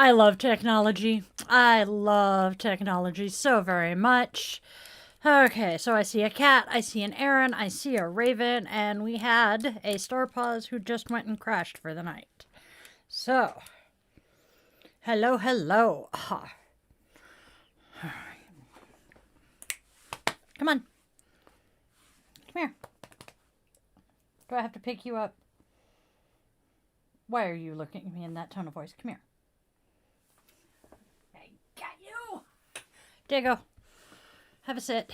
I love technology. I love technology so very much. Okay, so I see a cat, I see an Aaron, I see a raven, and we had a star pause who just went and crashed for the night. So, hello, hello. Ah. Come on. Come here. Do I have to pick you up? Why are you looking at me in that tone of voice? Come here. I got you. There you go. Have a sit.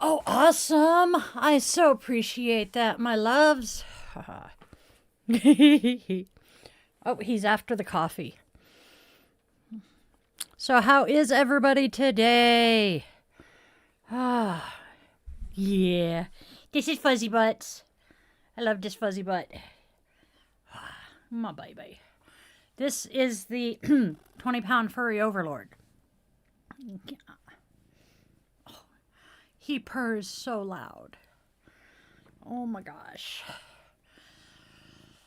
Oh, awesome. I so appreciate that, my loves. Oh, he's after the coffee. So how is everybody today? Ah, yeah. This is Fuzzy Butts. I love this fuzzy butt. My baby. This is the 20-pound furry overlord. Oh, he purrs so loud. Oh my gosh.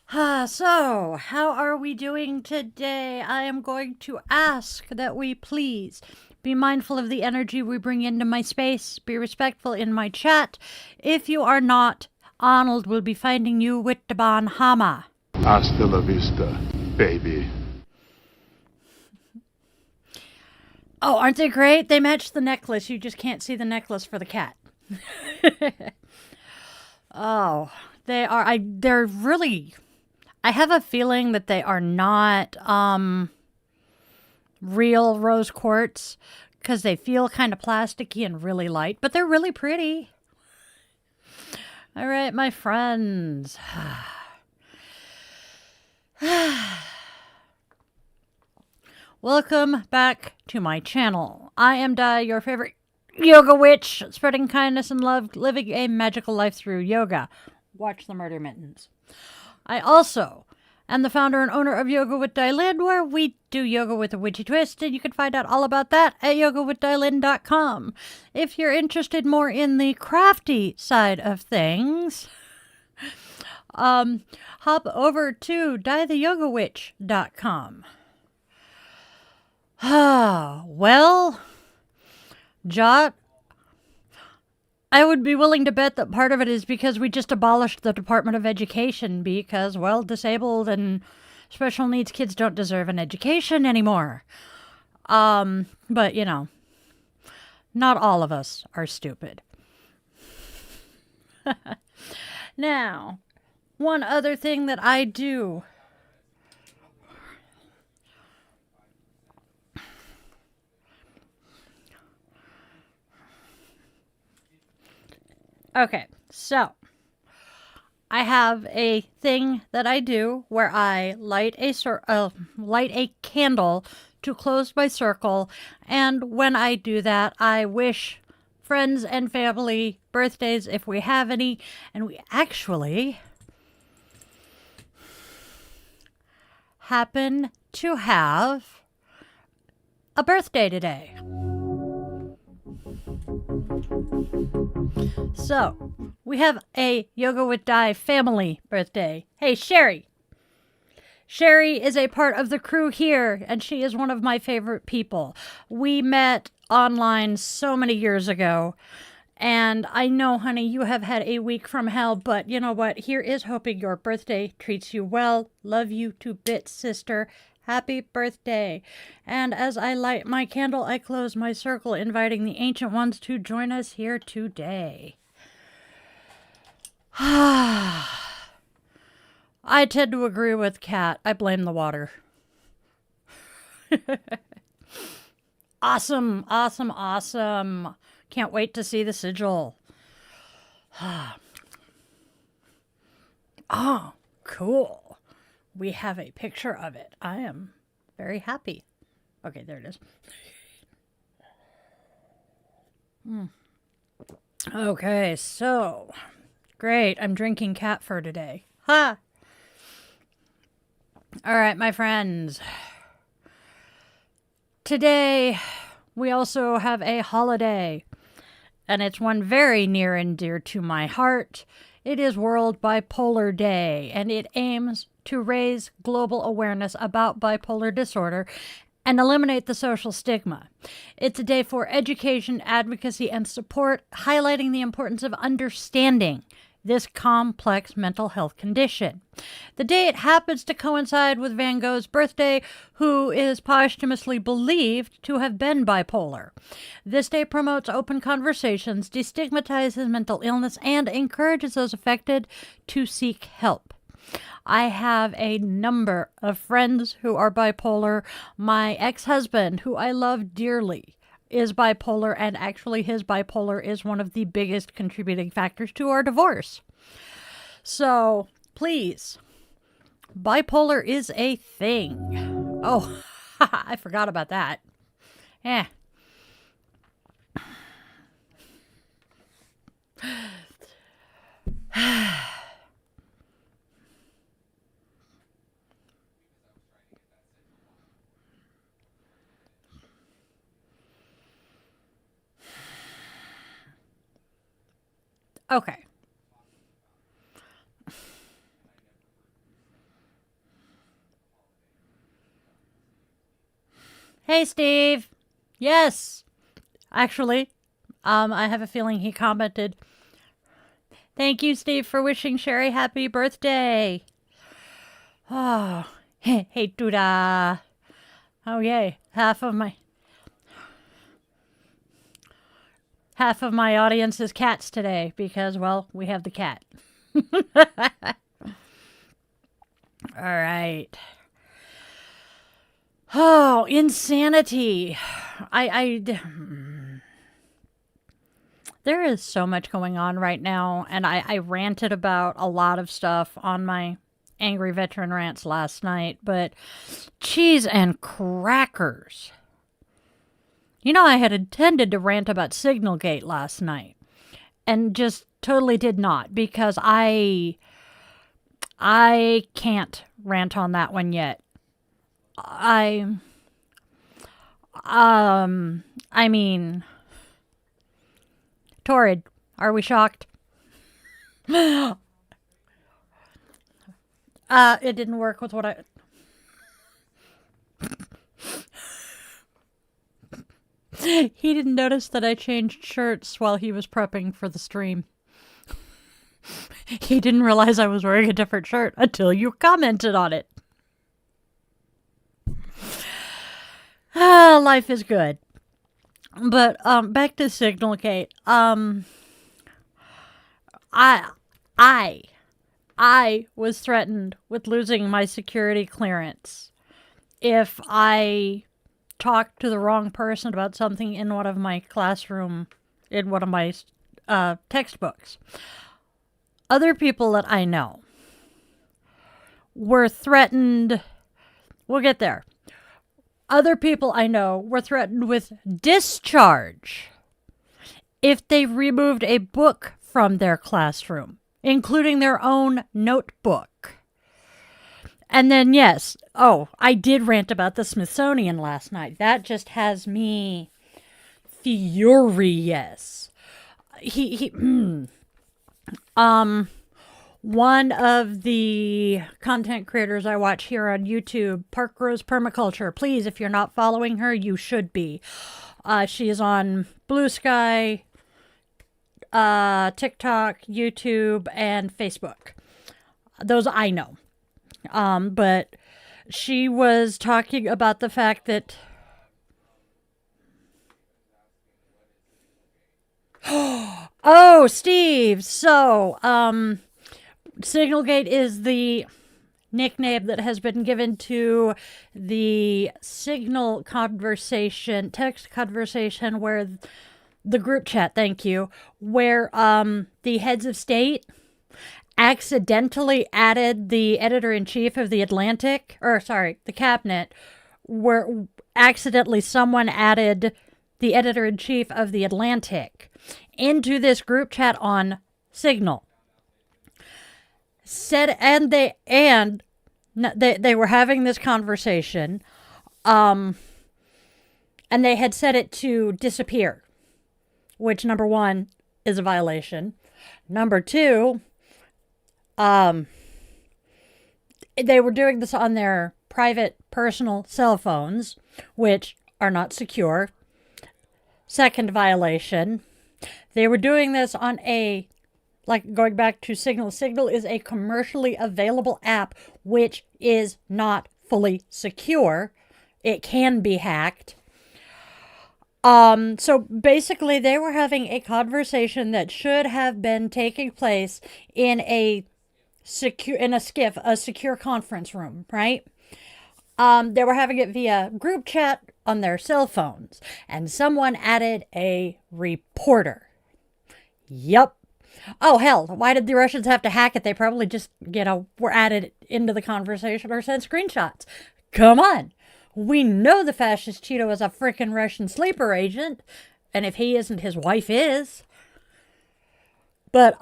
So, how are we doing today? I am going to ask that we please be mindful of the energy we bring into my space. Be respectful in my chat. If you are not, Arnold will be finding you with the Bon Hama. Hasta la vista, baby. Oh, aren't they great? They match the necklace. You just can't see the necklace for the cat. Oh, they are. They're really. I have a feeling that they are not real rose quartz because they feel kind of plasticky and really light, but they're really pretty. All right, my friends. Welcome back to my channel. I am Da, your favorite yoga witch, spreading kindness and love, living a magical life through yoga. Watch the Murder Mittens. I also am the founder and owner of Yoga with Dylin, where we do yoga with a witchy twist, and you can find out all about that at yogawithdylin.com. If you're interested more in the crafty side of things, hop over to dieTheYogaWitch.com. Well, Jot, I would be willing to bet that part of it is because we just abolished the Department of Education because, well, disabled and special needs kids don't deserve an education anymore. But, you know, not all of us are stupid. Now, one other thing that I do. Okay, so I have a thing that I do where I light a candle to close my circle, and when I do that, I wish friends and family birthdays if we have any, and we actually happen to have a birthday today. So, we have a Yoga with Di family birthday. Hey, Sherry. Sherry is a part of the crew here, and she is one of my favorite people. We met online so many years ago, and I know, honey, you have had a week from hell, but you know what? Here is hoping your birthday treats you well. Love you to bits, sister. Happy birthday. And as I light my candle, I close my circle, inviting the ancient ones to join us here today. I tend to agree with Kat. I blame the water. Awesome, awesome, awesome. Can't wait to see the sigil. Oh, cool. We have a picture of it. I am very happy. Okay, there it is. Okay, so great. I'm drinking cat fur today. Ha! All right, my friends. Today, we also have a holiday, and it's one very near and dear to my heart. It is World Bipolar Day, and it aims to raise global awareness about bipolar disorder and eliminate the social stigma. It's a day for education, advocacy, and support, highlighting the importance of understanding this complex mental health condition. The date happens to coincide with Van Gogh's birthday, who is posthumously believed to have been bipolar. This day promotes open conversations, destigmatizes mental illness, and encourages those affected to seek help. I have a number of friends who are bipolar. My ex-husband, who I love dearly, is bipolar, and actually his bipolar is one of the biggest contributing factors to our divorce. So, please, bipolar is a thing. Oh, I forgot about that. Eh. Okay. Hey, Steve. Yes. Actually, I have a feeling he commented. Thank you, Steve, for wishing Sherry happy birthday. Oh, hey, Duda. Oh, yay. Half of my audience is cats today because, well, we have the cat. All right. Oh, insanity. There is so much going on right now, and I ranted about a lot of stuff on my Angry Veteran Rants last night, but cheese and crackers. You know, I had intended to rant about Signalgate last night and just totally did not because I can't rant on that one yet. I mean, Torrid, are we shocked? It didn't work with what I... He didn't notice that I changed shirts while he was prepping for the stream. He didn't realize I was wearing a different shirt until you commented on it. Life is good. But back to Signalgate. I was threatened with losing my security clearance if I talked to the wrong person about something in one of my textbooks. Other people that I know were threatened. We'll get there. Other people I know were threatened with discharge if they removed a book from their classroom, including their own notebook. And then, yes, I did rant about the Smithsonian last night. That just has me furious. One of the content creators I watch here on YouTube, Park Rose Permaculture. Please, if you're not following her, you should be. She is on Blue Sky, TikTok, YouTube, and Facebook. Those I know. But she was talking about the fact that... Oh, Steve! So, Signalgate is the nickname that has been given to the Signal conversation, text conversation where the group chat, thank you, where the heads of state accidentally added the editor-in-chief of the the cabinet, where accidentally someone added the editor-in-chief of the Atlantic into this group chat on Signal. They were having this conversation, and they had set it to disappear, which, number one, is a violation. Number two, They were doing this on their private personal cell phones, which are not secure. Second violation. They were doing this on like going back to Signal. Signal is a commercially available app which is not fully secure. It can be hacked. So basically they were having a conversation that should have been taking place in a SCIF, a secure conference room, right? They were having it via group chat on their cell phones, and someone added a reporter. Yup. Oh, hell, why did the Russians have to hack it? They probably just, were added into the conversation or sent screenshots. Come on. We know the fascist Cheeto is a freaking Russian sleeper agent, and if he isn't, his wife is. But,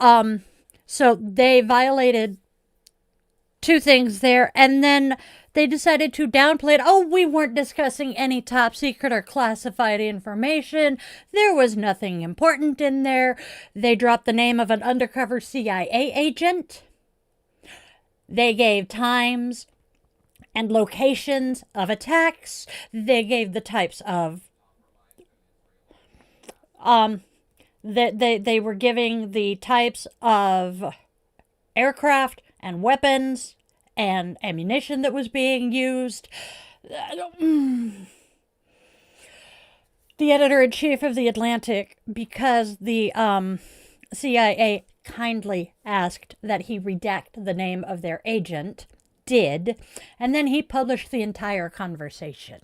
so they violated two things there, and then they decided to downplay it. Oh, we weren't discussing any top secret or classified information. There was nothing important in there. They dropped the name of an undercover CIA agent. They gave times and locations of attacks. They gave the types of they were giving the types of aircraft and weapons and ammunition that was being used. The editor-in-chief of The Atlantic, because the CIA kindly asked that he redact the name of their agent, did, and then he published the entire conversation.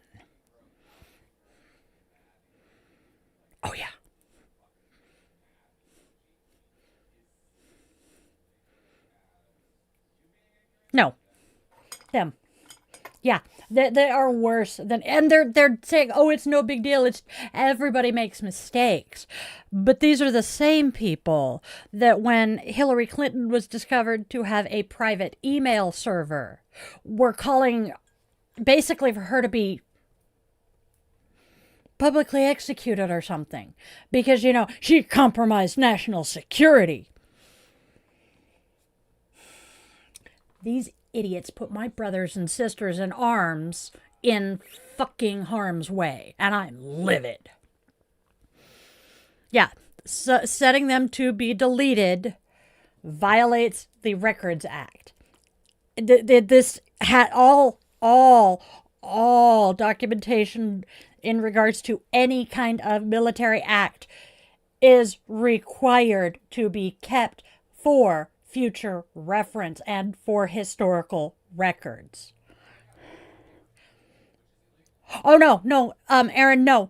Oh, yeah. No. Them. Yeah. They are worse than, and they're saying, oh, it's no big deal. It's everybody makes mistakes. But these are the same people that when Hillary Clinton was discovered to have a private email server, were calling basically for her to be publicly executed or something because, she compromised national security. These idiots put my brothers and sisters in arms in fucking harm's way, and I'm livid. Yeah, so setting them to be deleted violates the Records Act. This had all documentation in regards to any kind of military act is required to be kept for future reference and for historical records. Oh, no, Aaron, no.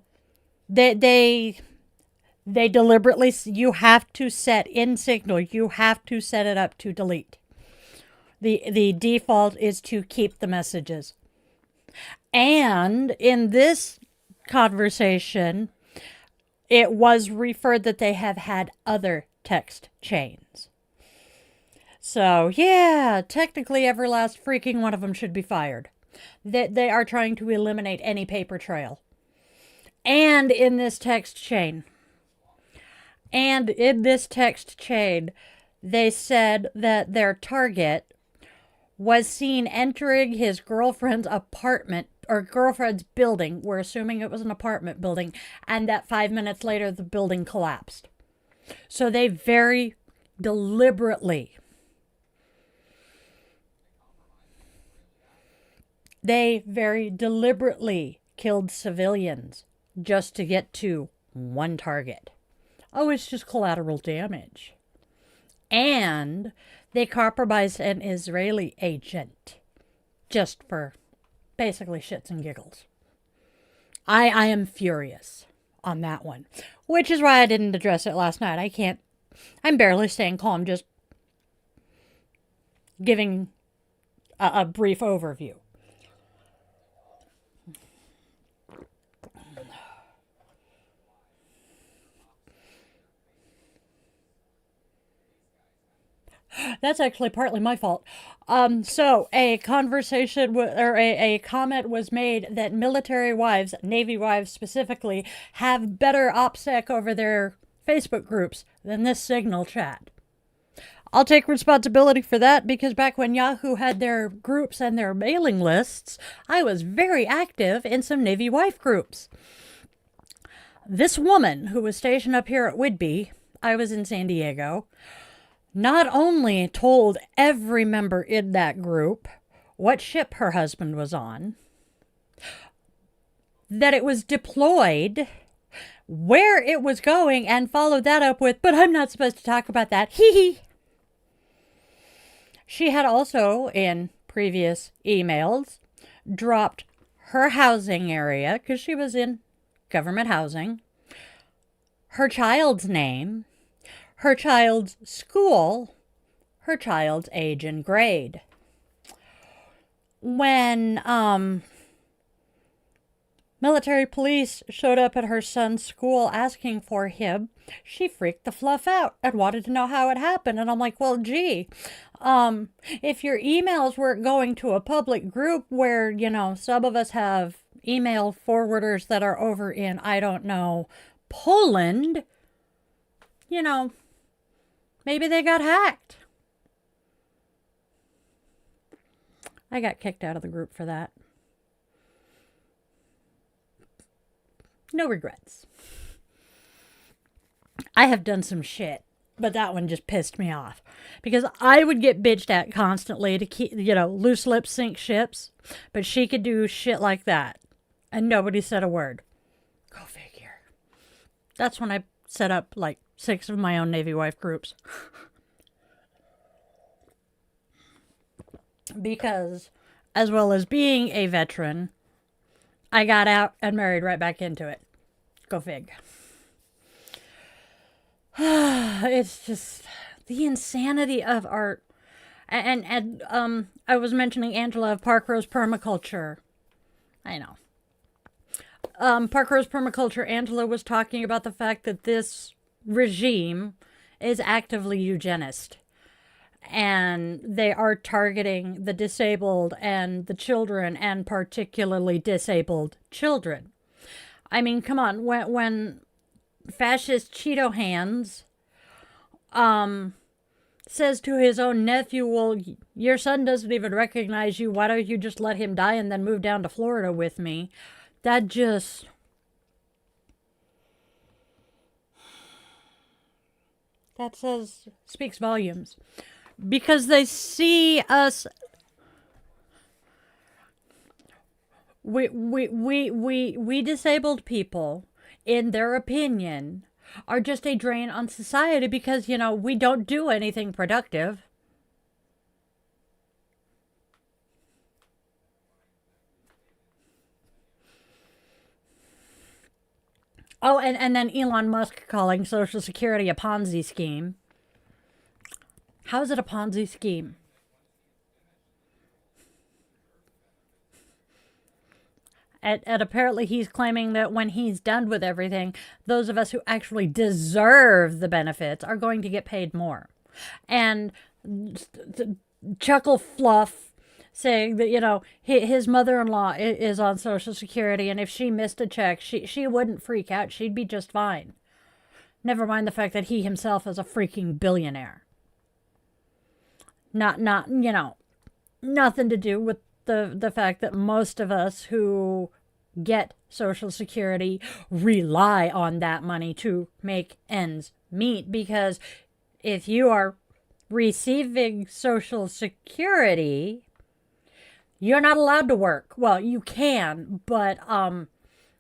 They deliberately, you have to set in Signal, you have to set it up to delete. The default is to keep the messages. And in this conversation, it was referred that they have had other text chains. So, yeah, technically every last freaking one of them should be fired. They are trying to eliminate any paper trail. And in this text chain, they said that their target was seen entering his girlfriend's apartment or girlfriend's building. We're assuming it was an apartment building. And that 5 minutes later, the building collapsed. So they very deliberately killed civilians just to get to one target. Oh, it's just collateral damage. And they compromised an Israeli agent just for basically shits and giggles. I am furious on that one, which is why I didn't address it last night. I'm barely staying calm, just giving a brief overview. That's actually partly my fault. So a conversation or a comment was made that military wives, Navy wives specifically, have better OPSEC over their Facebook groups than this Signal chat. I'll take responsibility for that because back when Yahoo had their groups and their mailing lists, I was very active in some Navy wife groups. This woman who was stationed up here at Whidbey, I was in San Diego, not only told every member in that group what ship her husband was on, that it was deployed, where it was going, and followed that up with, but I'm not supposed to talk about that. Hee hee. She had also, in previous emails, dropped her housing area, because she was in government housing, her child's name, her child's school, her child's age and grade. When military police showed up at her son's school asking for him, she freaked the fluff out and wanted to know how it happened. And I'm like, well, gee, if your emails weren't going to a public group where, some of us have email forwarders that are over in, I don't know, Poland, maybe they got hacked. I got kicked out of the group for that. No regrets. I have done some shit, but that one just pissed me off because I would get bitched at constantly to keep, loose lips sink ships, but she could do shit like that and nobody said a word. Go figure. That's when I set up like 6 of my own Navy wife groups. Because as well as being a veteran, I got out and married right back into it. Go fig. It's just the insanity of art. And I was mentioning Angela of Park Rose Permaculture. I know. Park Rose Permaculture, Angela was talking about the fact that this regime is actively eugenist. And they are targeting the disabled and the children, and particularly disabled children. I mean, come on, when fascist Cheeto Hands says to his own nephew, well, your son doesn't even recognize you, why don't you just let him die and then move down to Florida with me? That just... that speaks volumes. Because they see us, we disabled people, in their opinion, are just a drain on society because, we don't do anything productive. Oh, and then Elon Musk calling Social Security a Ponzi scheme. How is it a Ponzi scheme? And apparently he's claiming that when he's done with everything, those of us who actually deserve the benefits are going to get paid more. And Chuckle Fluff saying that, his mother-in-law is on Social Security, and if she missed a check, she wouldn't freak out. She'd be just fine. Never mind the fact that he himself is a freaking billionaire. Not nothing to do with the fact that most of us who get Social Security rely on that money to make ends meet. Because if you are receiving Social Security, you're not allowed to work. Well, you can, but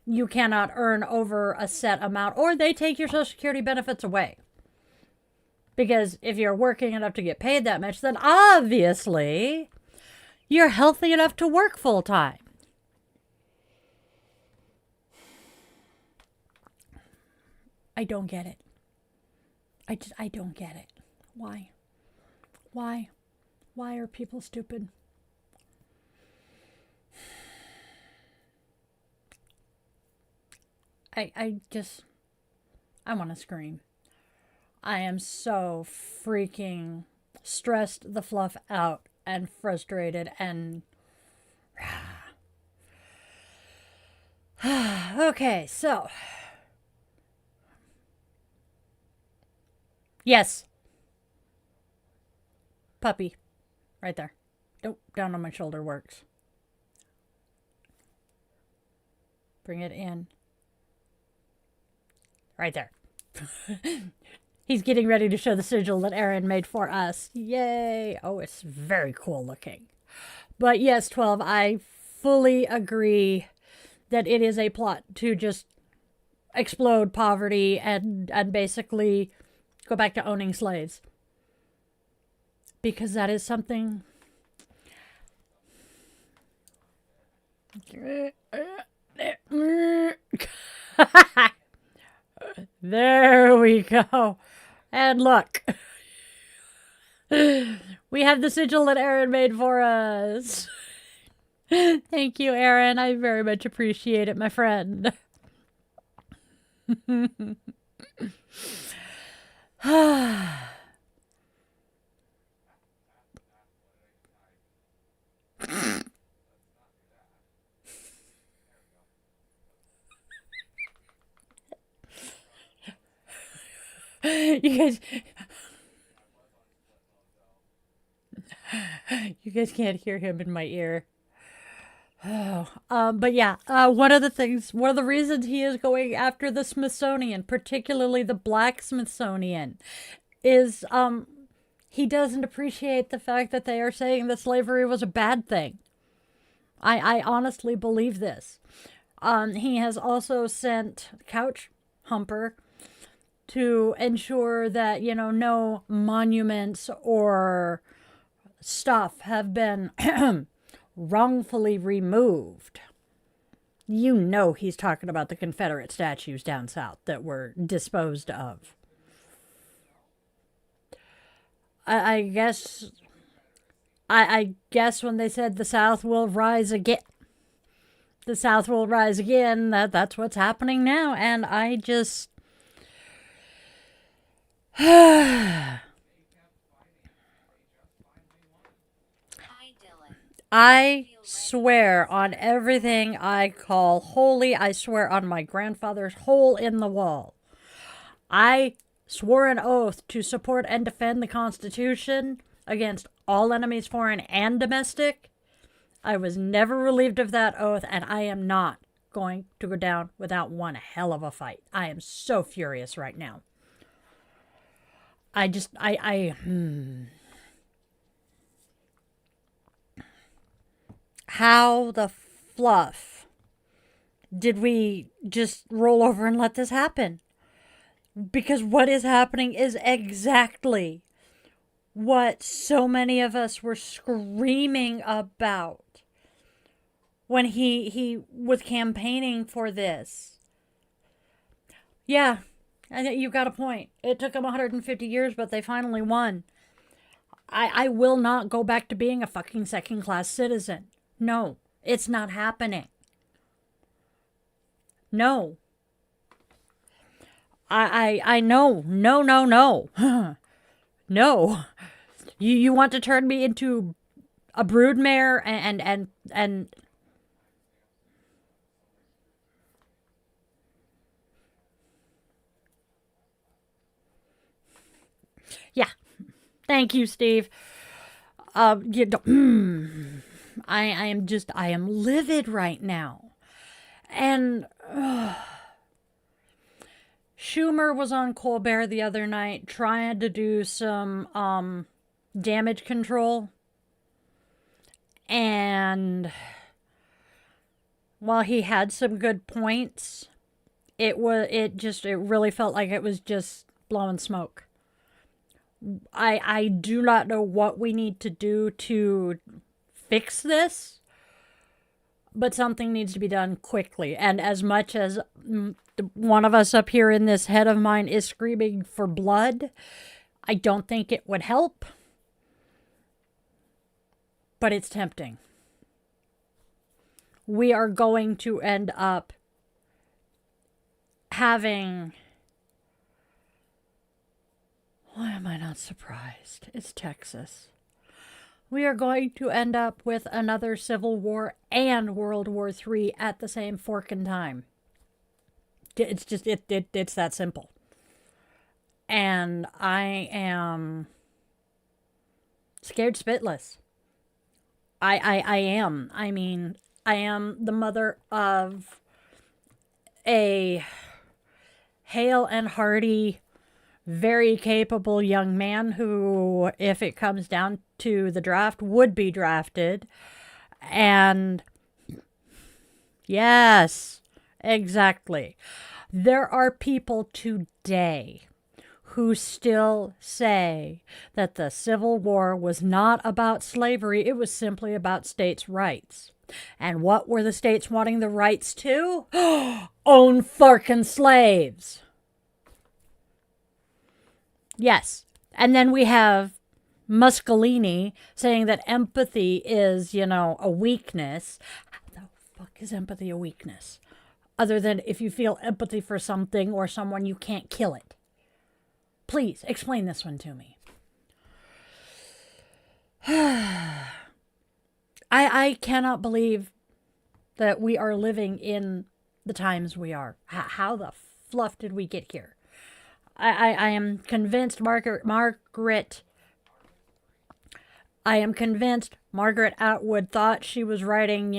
you cannot earn over a set amount, or they take your Social Security benefits away. Because if you're working enough to get paid that much, then obviously you're healthy enough to work full time. I don't get it. I don't get it. Why? Why are people stupid? I want to scream. I am so freaking stressed the fluff out and frustrated and... Okay, so... Yes. puppy. Right there. Nope, down on my shoulder works. Bring it in. Right there. He's getting ready to show the sigil that Aaron made for us. Yay! Oh, it's very cool looking. But yes, 12, I fully agree that it is a plot to just explode poverty and basically go back to owning slaves. Because that is something... There we go. And look. We have the sigil that Aaron made for us. Thank you, Aaron. I very much appreciate it, my friend. You guys can't hear him in my ear. But yeah, one of the reasons he is going after the Smithsonian, particularly the Black Smithsonian, is he doesn't appreciate the fact that they are saying that slavery was a bad thing. I honestly believe this. He has also sent Couch Humper to ensure that, no monuments or stuff have been wrongfully removed. He's talking about the Confederate statues down south that were disposed of. I guess when they said the South will rise again, that's what's happening now. And I just... I swear on everything I call holy. I swear on my grandfather's hole in the wall. I swore an oath to support and defend the Constitution against all enemies, foreign and domestic. I was never relieved of that oath, and I am not going to go down without one hell of a fight. I am so furious right now. How the fluff did we just roll over and let this happen? Because what is happening is exactly what so many of us were screaming about when he was campaigning for this. Yeah, I think you've got a point. It took them 150 years, but they finally won. I will not go back to being a fucking second-class citizen. No, it's not happening. No. I know. No. No. You want to turn me into a broodmare and yeah. Thank you, Steve. You don't, I am livid right now. And Schumer was on Colbert the other night trying to do some damage control. And while he had some good points, it really felt like it was just blowing smoke. I do not know what we need to do to fix this, but something needs to be done quickly. And as much as one of us up here in this head of mine is screaming for blood, I don't think it would help, but it's tempting. We are going to end up having... Why am I not surprised? It's Texas. We are going to end up with another Civil War and World War III at the same fork in time. It's just, it's that simple. And I am Scared spitless. I am. I mean, I am the mother of a hale and hearty, very capable young man who, if it comes down to the draft, would be drafted. And yes, exactly. There are people today who still say that the Civil War was not about slavery, it was simply about states' rights. And what were the states wanting the rights to? Own fucking slaves. Yes. And then we have Mussolini saying that empathy is, a weakness. How the fuck is empathy a weakness? Other than if you feel empathy for something or someone, you can't kill it. Please explain this one to me. I cannot believe that we are living in the times we are. How the fluff did we get here? I am convinced Margaret Atwood thought she was writing,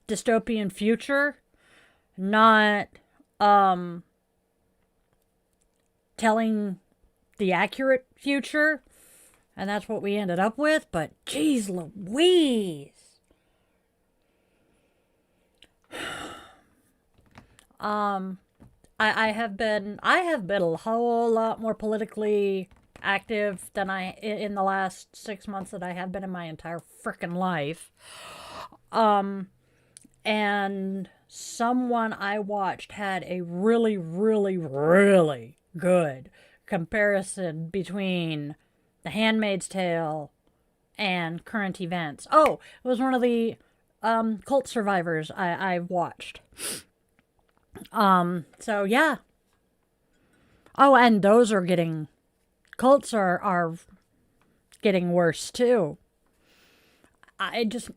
dystopian future, not telling the accurate future, and that's what we ended up with. But geez Louise. I have been a whole lot more politically active than in the last 6 months that I have been in my entire frickin' life. And someone I watched had a really, really, really good comparison between The Handmaid's Tale and current events. Oh, it was one of the cult survivors I've watched. So yeah. Oh, and those are cults are getting worse too. I just...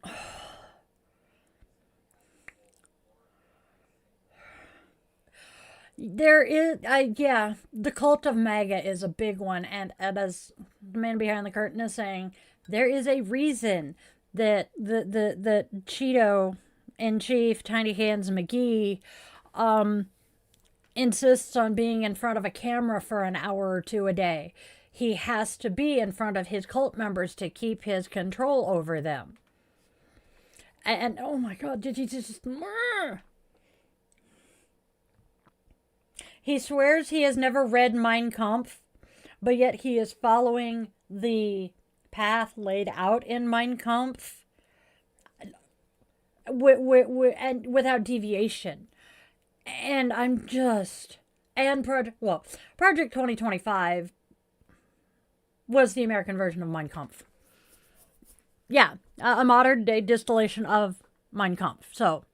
There is, the cult of MAGA is a big one, and as the man behind the curtain is saying, there is a reason that the Cheeto in chief, Tiny Hands McGee, insists on being in front of a camera for an hour or two a day. He has to be in front of his cult members to keep his control over them. And oh my God, did he just... He swears he has never read Mein Kampf, but yet he is following the path laid out in Mein Kampf and without deviation. And I'm just... And Project 2025 was the American version of Mein Kampf. Yeah, a modern day distillation of Mein Kampf. So...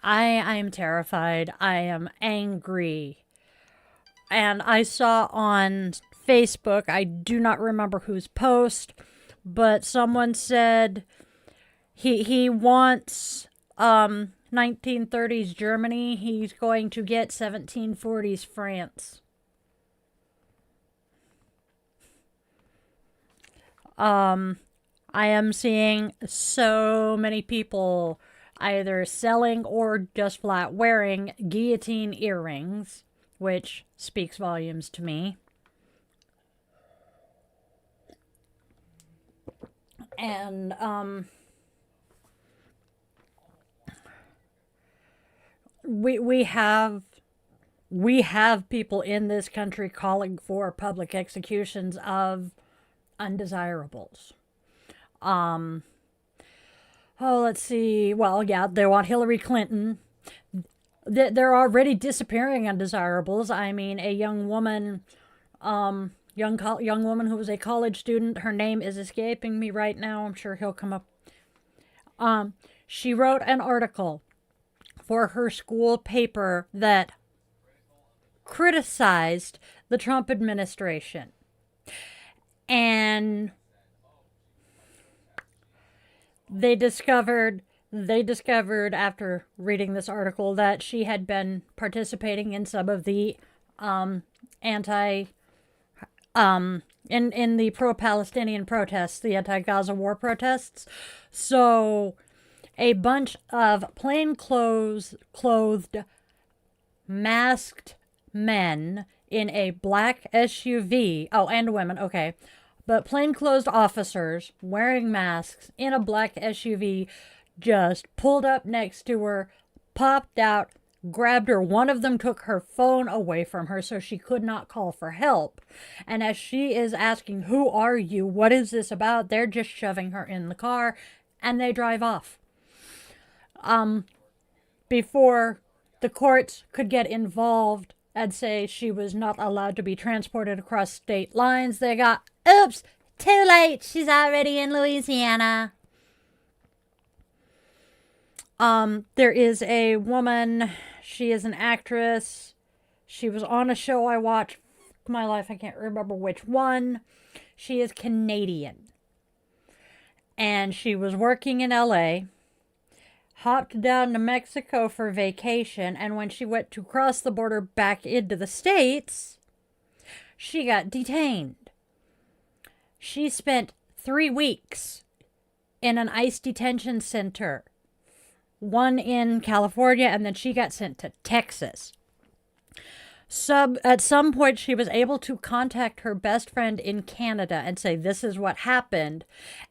I am terrified. I am angry. And I saw on Facebook, I do not remember whose post, but someone said he wants 1930s Germany. He's going to get 1740s France. I am seeing so many people either selling or just flat wearing guillotine earrings, which speaks volumes to me. And we have people in this country calling for public executions of undesirables. Let's see. Well, yeah, they want Hillary Clinton. They're already disappearing undesirables. I mean, a young woman, young woman who was a college student. Her name is escaping me right now. I'm sure he'll come up. She wrote an article for her school paper that criticized the Trump administration. And they discovered after reading this article that she had been participating in some of the anti-Trump in the pro-Palestinian protests, the anti-Gaza war protests. So a bunch of clothed, masked men in a black SUV. Oh, and women, okay. But plainclothes officers wearing masks in a black SUV just pulled up next to her, popped out, grabbed her. One of them took her phone away from her so she could not call for help. And as she is asking, "Who are you? What is this about?" they're just shoving her in the car and they drive off. Before the courts could get involved and say she was not allowed to be transported across state lines, they got, "Oops, too late. She's already in Louisiana." There is a woman. She is an actress. She was on a show I watched my life. I can't remember which one. She is Canadian. And she was working in LA. Hopped down to Mexico for vacation. And when she went to cross the border back into the States, she got detained. She spent 3 weeks in an ICE detention center. One in California, and then she got sent to Texas. At some point, she was able to contact her best friend in Canada and say, "This is what happened."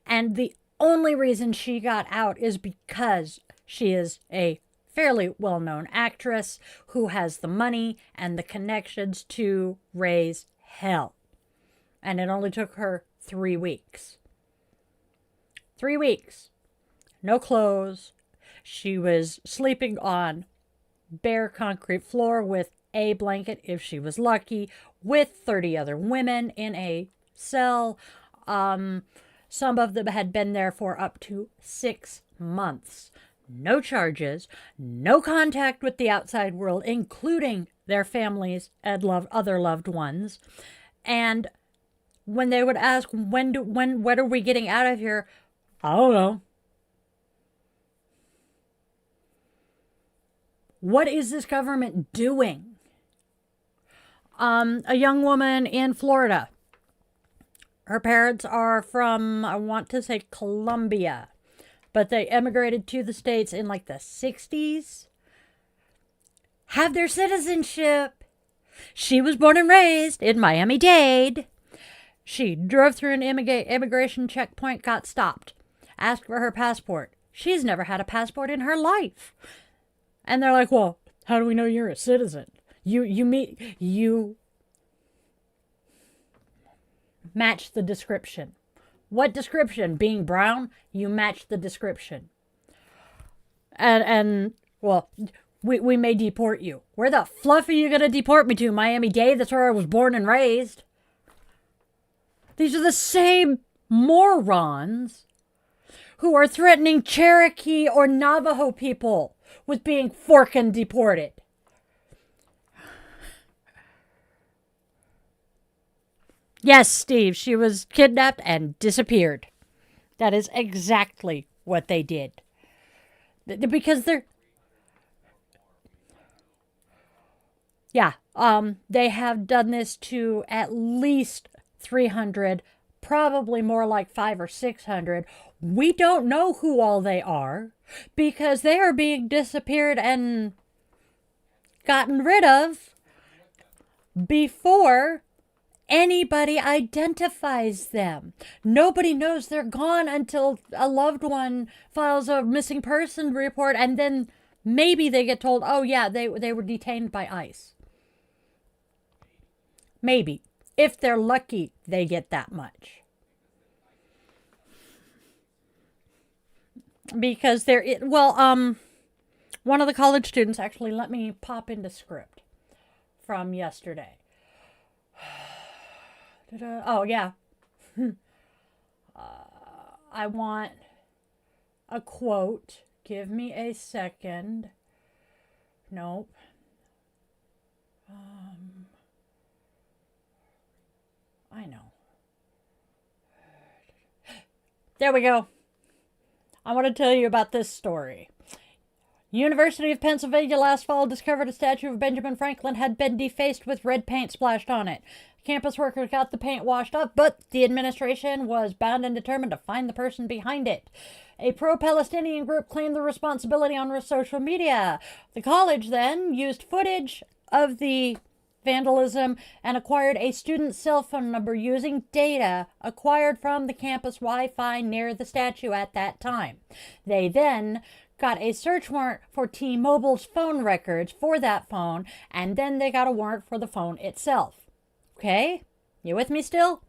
And the only reason she got out is because she is a fairly well-known actress who has the money and the connections to raise hell. And it only took her 3 weeks. 3 weeks. No clothes. She was sleeping on bare concrete floor with a blanket, if she was lucky, with 30 other women in a cell. Some of them had been there for up to 6 months. No charges, no contact with the outside world, including their families and other loved ones. And when they would ask, when are we getting out of here? I don't know. What is this government doing? A young woman in Florida. Her parents are from, I want to say, Colombia, but they emigrated to the States in like the 60s. Have their citizenship. She was born and raised in Miami-Dade. She drove through an immigration checkpoint, got stopped, asked for her passport. She's never had a passport in her life. And they're like, "Well, how do we know you're a citizen? You match the description." What description? Being brown? You match the description. And well, we may deport you. Where the fluff are you going to deport me to? Miami-Dade? That's where I was born and raised. These are the same morons who are threatening Cherokee or Navajo people with being forkin' deported. Yes, Steve, she was kidnapped and disappeared. That is exactly what they did. Because they're... Yeah, they have done this to at least 300, probably more like 500 or 600. We don't know who all they are because they are being disappeared and gotten rid of before anybody identifies them. Nobody knows they're gone until a loved one files a missing person report, and then maybe they get told, "Oh yeah, they were detained by ICE." Maybe. If they're lucky, they get that much. Because one of the college students actually let me pop into script from yesterday. Oh, yeah. I want a quote. Give me a second. Nope. I know. There we go. I want to tell you about this story. University of Pennsylvania last fall discovered a statue of Benjamin Franklin had been defaced with red paint splashed on it. Campus workers got the paint washed up, but the administration was bound and determined to find the person behind it. A pro-Palestinian group claimed the responsibility on social media. The college then used footage of the vandalism and acquired a student's cell phone number using data acquired from the campus Wi-Fi near the statue at that time. They then got a search warrant for T-Mobile's phone records for that phone, and then they got a warrant for the phone itself. Okay? You with me still?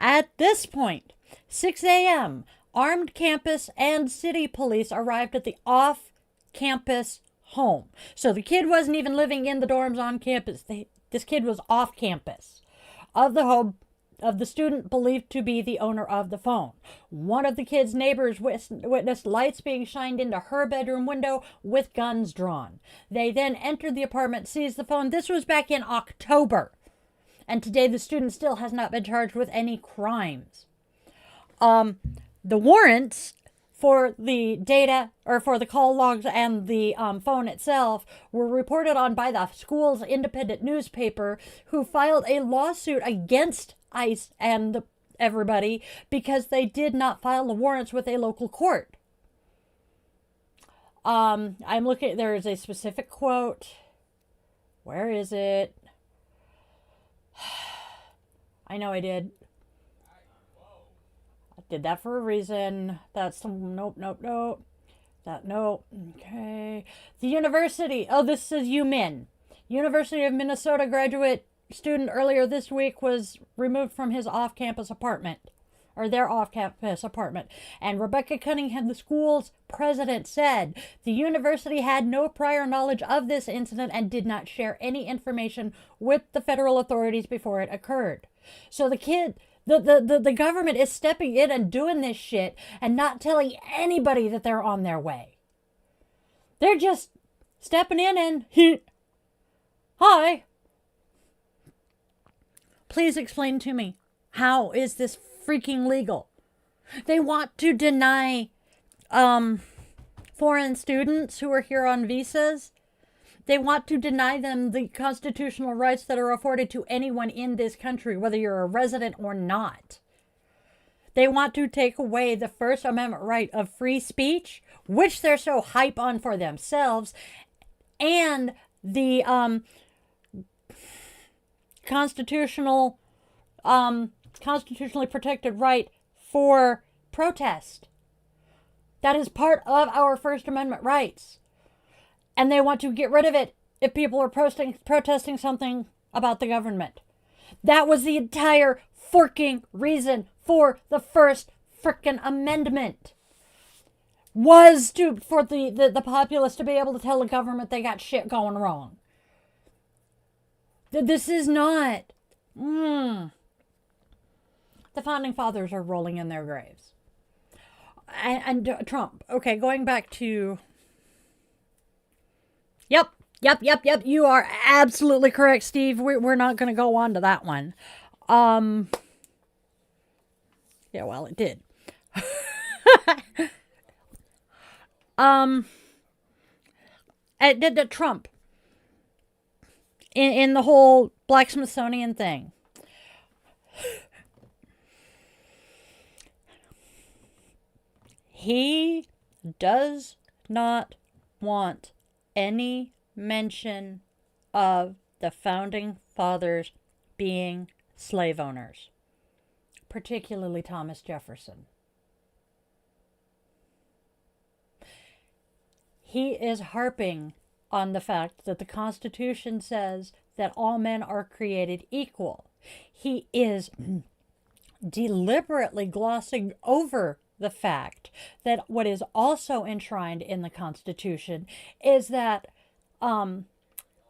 At this point, 6 a.m., armed campus and city police arrived at the off-campus home. So the kid wasn't even living in the dorms on campus. This kid was off campus of the home of the student believed to be the owner of the phone. One of the kid's neighbors witnessed lights being shined into her bedroom window with guns drawn. They then entered the apartment, seized the phone. This was back in October. And today the student still has not been charged with any crimes. The warrants for the data, or for the call logs and the phone itself, were reported on by the school's independent newspaper, who filed a lawsuit against ICE and everybody because they did not file the warrants with a local court. I'm looking, there is a specific quote. Where is it? I know I did. I did that for a reason. That's nope. That nope. Okay. The university. Oh, this is UMin. University of Minnesota graduate student earlier this week was removed from his off-campus apartment, or their off-campus apartment. And Rebecca Cunningham, the school's president, said the university had no prior knowledge of this incident and did not share any information with the federal authorities before it occurred. So the kid, the government is stepping in and doing this shit and not telling anybody that they're on their way. They're just stepping in and, hi. Please explain to me, how is this freaking legal? They want to deny foreign students who are here on visas. They want to deny them the constitutional rights that are afforded to anyone in this country, whether you're a resident or not. They want to take away the First Amendment right of free speech, which they're so hype on for themselves, and the constitutionally protected right for protest. That is part of our First Amendment rights. And they want to get rid of it if people are protesting something about the government. That was the entire forking reason for the First frickin' Amendment. Was for the populace to be able to tell the government they got shit going wrong. This is not... The Founding Fathers are rolling in their graves. And Trump. Okay, going back to... Yep. You are absolutely correct, Steve. We're not going to go on to that one. Yeah, well, it did. Trump. In the whole Black Smithsonian thing. He does not want any mention of the Founding Fathers being slave owners, particularly Thomas Jefferson. He is harping on the fact that the Constitution says that all men are created equal. He is deliberately glossing over the fact that what is also enshrined in the Constitution is that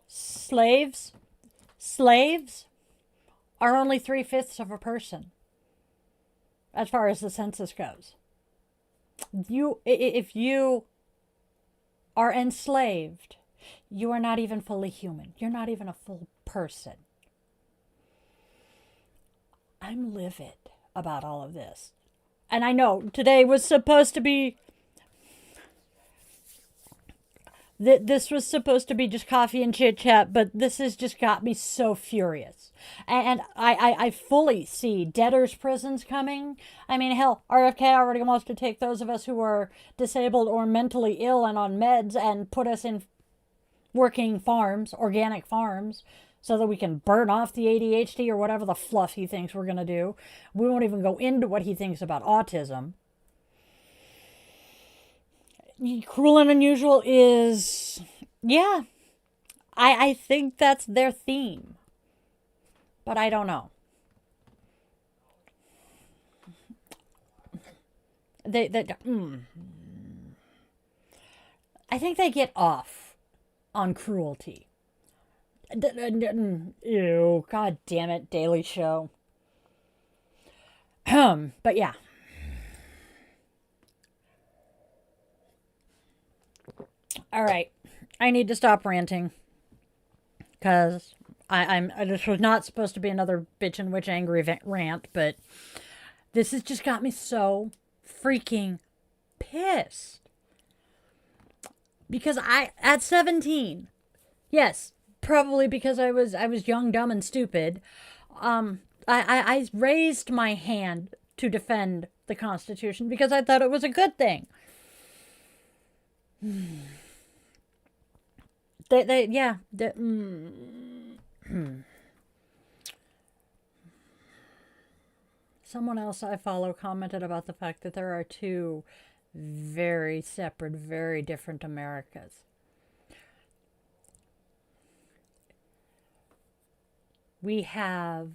slaves are only 3/5 of a person as far as the census goes. If you are enslaved, you are not even fully human. You're not even a full person. I'm livid about all of this. And I know today was supposed to be This was supposed to be just coffee and chit chat, but this has just got me so furious. And I fully see debtors' prisons coming. I mean, hell, RFK already wants to take those of us who are disabled or mentally ill and on meds and put us in working farms, organic farms, so that we can burn off the ADHD or whatever the fluff he thinks we're going to do. We won't even go into what he thinks about autism. Cruel and Unusual is, yeah, I think that's their theme. But I don't know. I think they get off on cruelty. Ew, god damn it, Daily Show. But yeah. All right, I need to stop ranting because this was not supposed to be another bitch and witch angry rant, but this has just got me so freaking pissed because at 17, yes, probably because I was young, dumb, and stupid. I raised my hand to defend the Constitution because I thought it was a good thing. Someone else I follow commented about the fact that there are two very separate, very different Americas. We have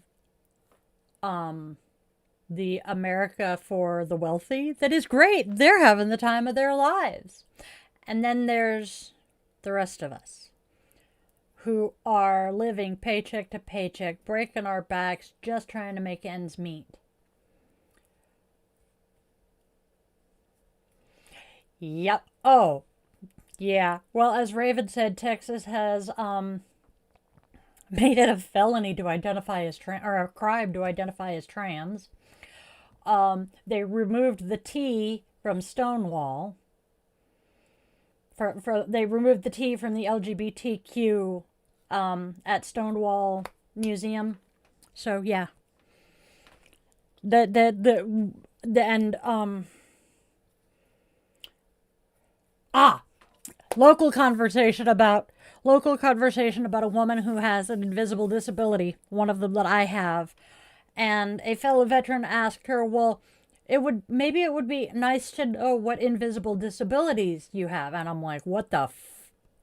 the America for the wealthy that is great. They're having the time of their lives. And then there's the rest of us who are living paycheck to paycheck, breaking our backs, just trying to make ends meet. Yep. Oh, yeah. Well, as Raven said, Texas has made it a felony to identify as trans, or a crime to identify as trans. They removed the T from Stonewall. They removed the T from the LGBTQ at Stonewall Museum. So yeah. Local conversation about a woman who has an invisible disability, one of them that I have. And a fellow veteran asked her, well, it would be nice to know what invisible disabilities you have. And I'm like, what the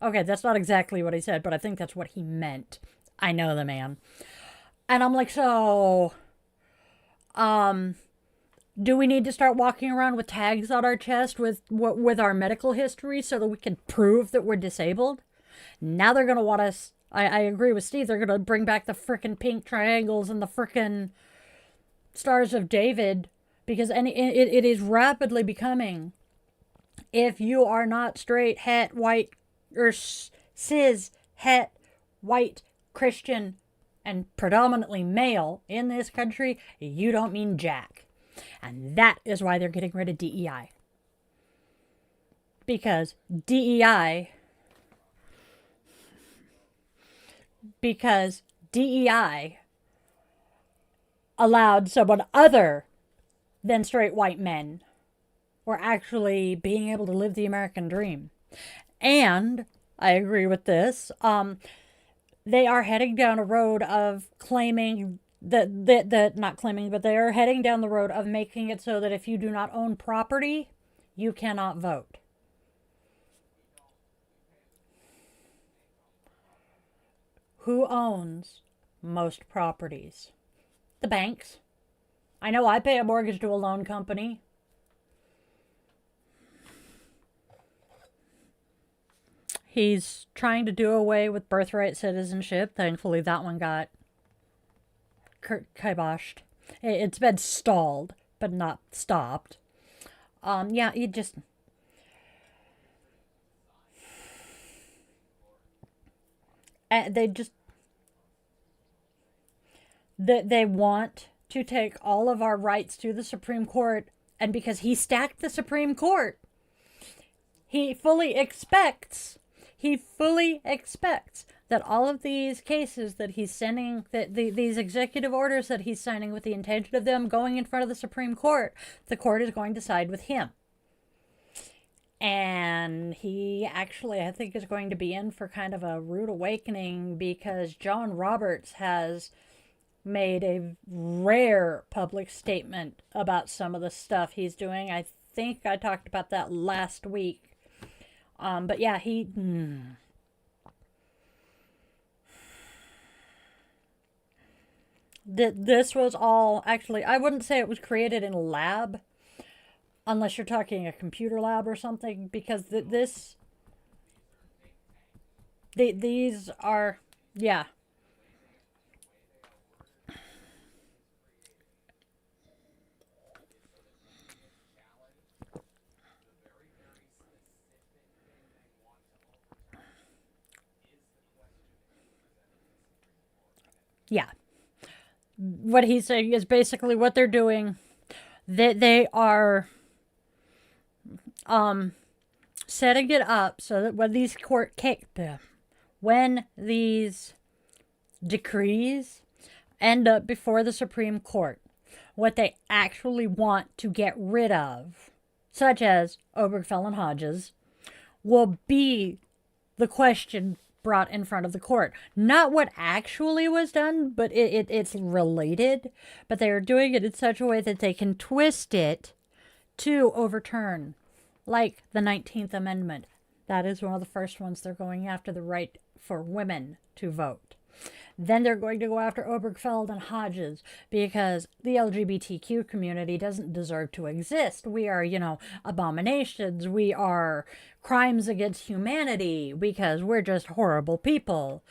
okay, that's not exactly what he said, but I think that's what he meant. I know the man. And I'm like, so do we need to start walking around with tags on our chest with our medical history so that we can prove that we're disabled? Now they're going to want us. I agree with Steve. They're going to bring back the frickin' pink triangles and the frickin' Stars of David, because it is rapidly becoming, if you are not straight, het, white, or cis, het, white, Christian, and predominantly male in this country, you don't mean jack. And that is why they're getting rid of DEI. Because DEI allowed someone other than straight white men or actually being able to live the American dream. And I agree with this. They are heading down a road of claiming not claiming, but they are heading down the road of making it so that if you do not own property, you cannot vote. Who owns most properties? The banks. I know I pay a mortgage to a loan company. He's trying to do away with birthright citizenship. Thankfully, that one got kiboshed. It's been stalled, but not stopped. Yeah, you just... They want to take all of our rights to the Supreme Court, and because he stacked the Supreme Court, he fully expects he fully expects that all of these cases that he's sending, these executive orders that he's signing with the intention of them going in front of the Supreme Court, the court is going to side with him. And he actually, I think, is going to be in for kind of a rude awakening, because John Roberts has made a rare public statement about some of the stuff he's doing. I think I talked about that last week. But yeah, this was all, actually, I wouldn't say it was created in a lab, unless you're talking a computer lab or something, because these are, yeah. Yeah. What he's saying is basically what they're doing. They are setting it up so that when these decrees end up before the Supreme Court, what they actually want to get rid of, such as Obergefell and Hodges, will be the question brought in front of the court. Not what actually was done, but it's related. But they are doing it in such a way that they can twist it to overturn, like the 19th Amendment. That is one of the first ones. They're going after the right for women to vote. Then they're going to go after Obergefell and Hodges because the LGBTQ community doesn't deserve to exist. We are, abominations. We are crimes against humanity because we're just horrible people.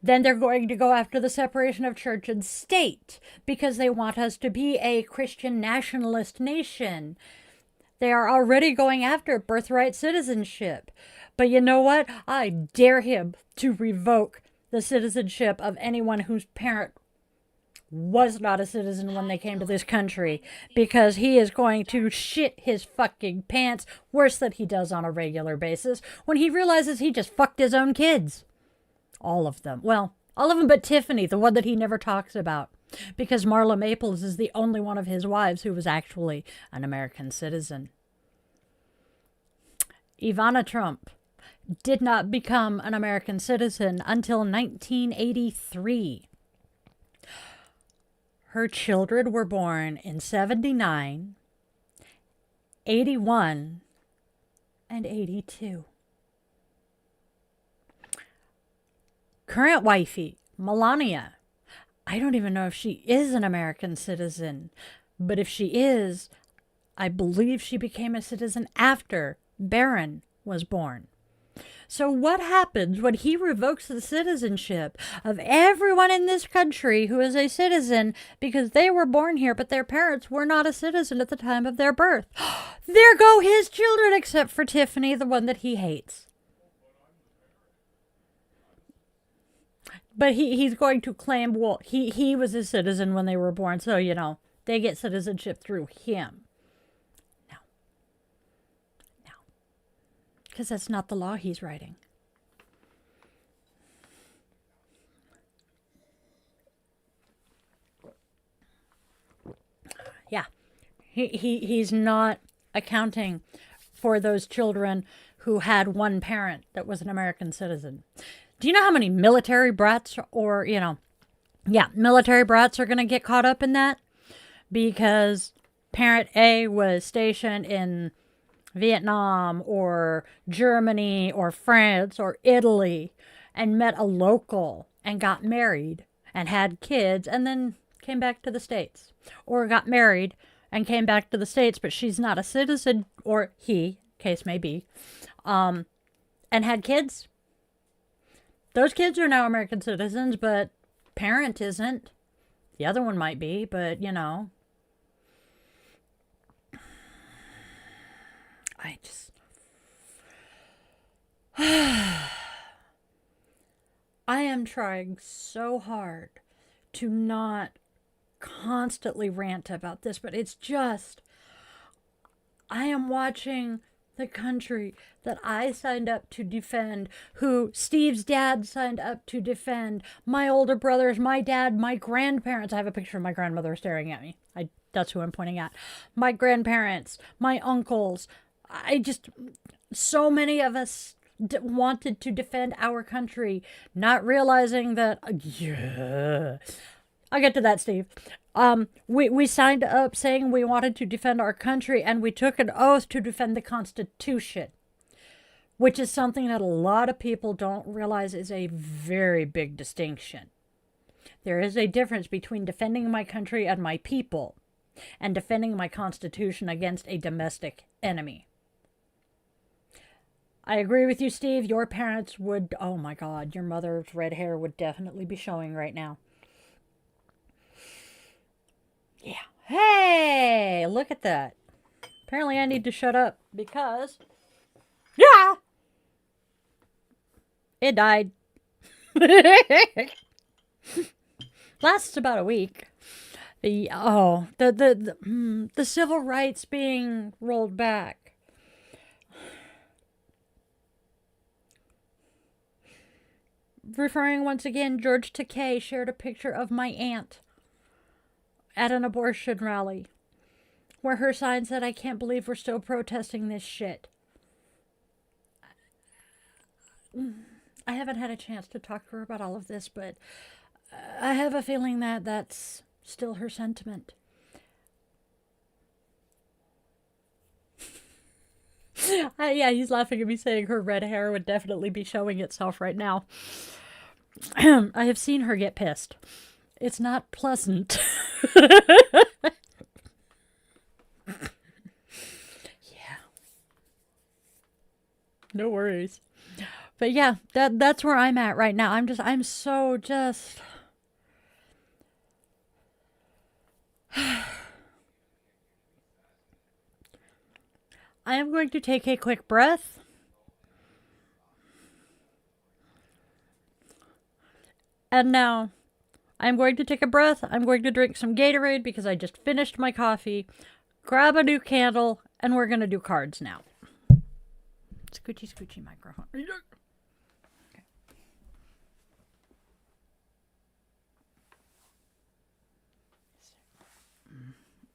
Then they're going to go after the separation of church and state because they want us to be a Christian nationalist nation. They are already going after birthright citizenship. But you know what? I dare him to revoke the citizenship of anyone whose parent was not a citizen when they came to this country, because he is going to shit his fucking pants worse than he does on a regular basis when he realizes he just fucked his own kids. All of them. Well, all of them but Tiffany, the one that he never talks about, because Marla Maples is the only one of his wives who was actually an American citizen. Ivana Trump did not become an American citizen until 1983. Her children were born in 79, 81, and 82. Current wifey, Melania, I don't even know if she is an American citizen, but if she is, I believe she became a citizen after Barron was born. So what happens when he revokes the citizenship of everyone in this country who is a citizen because they were born here, but their parents were not a citizen at the time of their birth? There go his children, except for Tiffany, the one that he hates. But he's going to claim, well, he was a citizen when they were born, so, they get citizenship through him. Because that's not the law he's writing. Yeah. He's not accounting for those children who had one parent that was an American citizen. Do you know how many military brats military brats are going to get caught up in that? Because parent A was stationed in Vietnam or Germany or France or Italy and met a local and got married and had kids and then came back to the States, or got married and came back to the States, but she's not a citizen, or he, case may be, and had kids. Those kids are now American citizens, but parent isn't. The other one might be, but I am trying so hard to not constantly rant about this, but it's just, I am watching the country that I signed up to defend, who Steve's dad signed up to defend, my older brothers, my dad, my grandparents. I have a picture of my grandmother staring at me. That's who I'm pointing at. My grandparents, my uncles. So many of us wanted to defend our country, not realizing that, yeah. I'll get to that, Steve. We signed up saying we wanted to defend our country, and we took an oath to defend the Constitution, which is something that a lot of people don't realize is a very big distinction. There is a difference between defending my country and my people and defending my Constitution against a domestic enemy. I agree with you, Steve. Your parents would, oh my God, your mother's red hair would definitely be showing right now. Yeah. Hey, look at that. Apparently I need to shut up because, yeah, it died. Lasts about a week. The civil rights being rolled back. Referring once again, George Takei shared a picture of my aunt at an abortion rally where her sign said, "I can't believe we're still protesting this shit." I haven't had a chance to talk to her about all of this, but I have a feeling that that's still her sentiment. Yeah, he's laughing at me saying her red hair would definitely be showing itself right now. I have seen her get pissed. It's not pleasant. Yeah. No worries. But yeah, that's where I'm at right now. I'm so just... I am going to take a quick breath. And now, I'm going to take a breath. I'm going to drink some Gatorade because I just finished my coffee. Grab a new candle, and we're going to do cards now. Scoochie, scoochie microphone. Okay.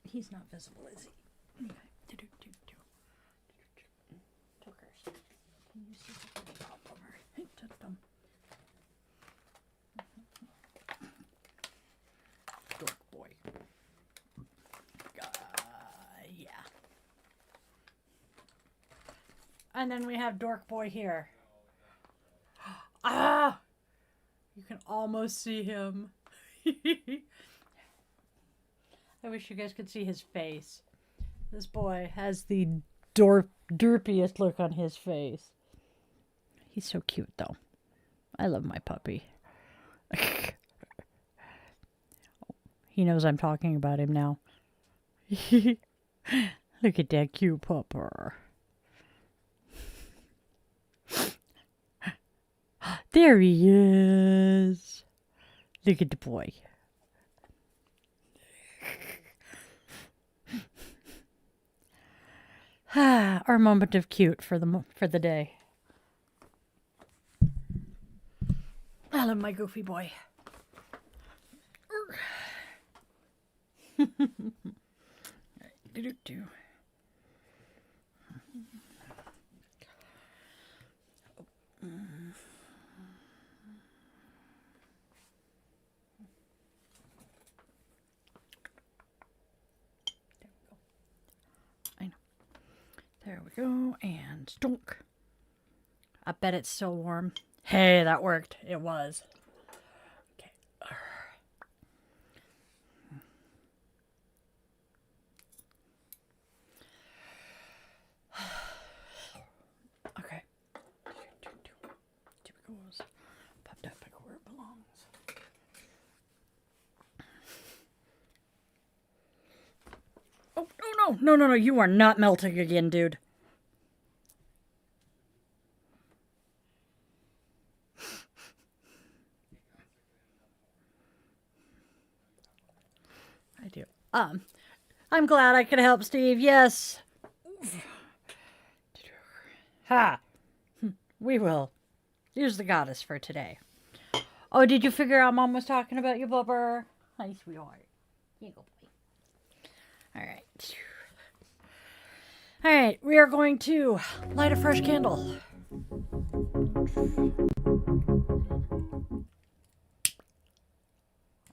He's not visible, is he? Okay. Can you see the top over? Dork boy. Yeah. And then we have Dork boy here. Ah! You can almost see him. I wish you guys could see his face. This boy has the derpiest look on his face. He's so cute, though. I love my puppy. He knows I'm talking about him now. Look at that cute pupper. There he is. Look at the boy. Our moment of cute for the day. I love my goofy boy. There we go, and stunk. I bet it's still warm. Hey, that worked. It was. Okay. Okay. Typicals. Popped up where it belongs. Oh, no, you are not melting again, dude. I do. I'm glad I could help, Steve. Yes. Ha! We will use the goddess for today. Oh, did you figure out Mom was talking about you, Bubber? Hi, sweetheart. Here you go, boy. All right. All right, we are going to light a fresh candle.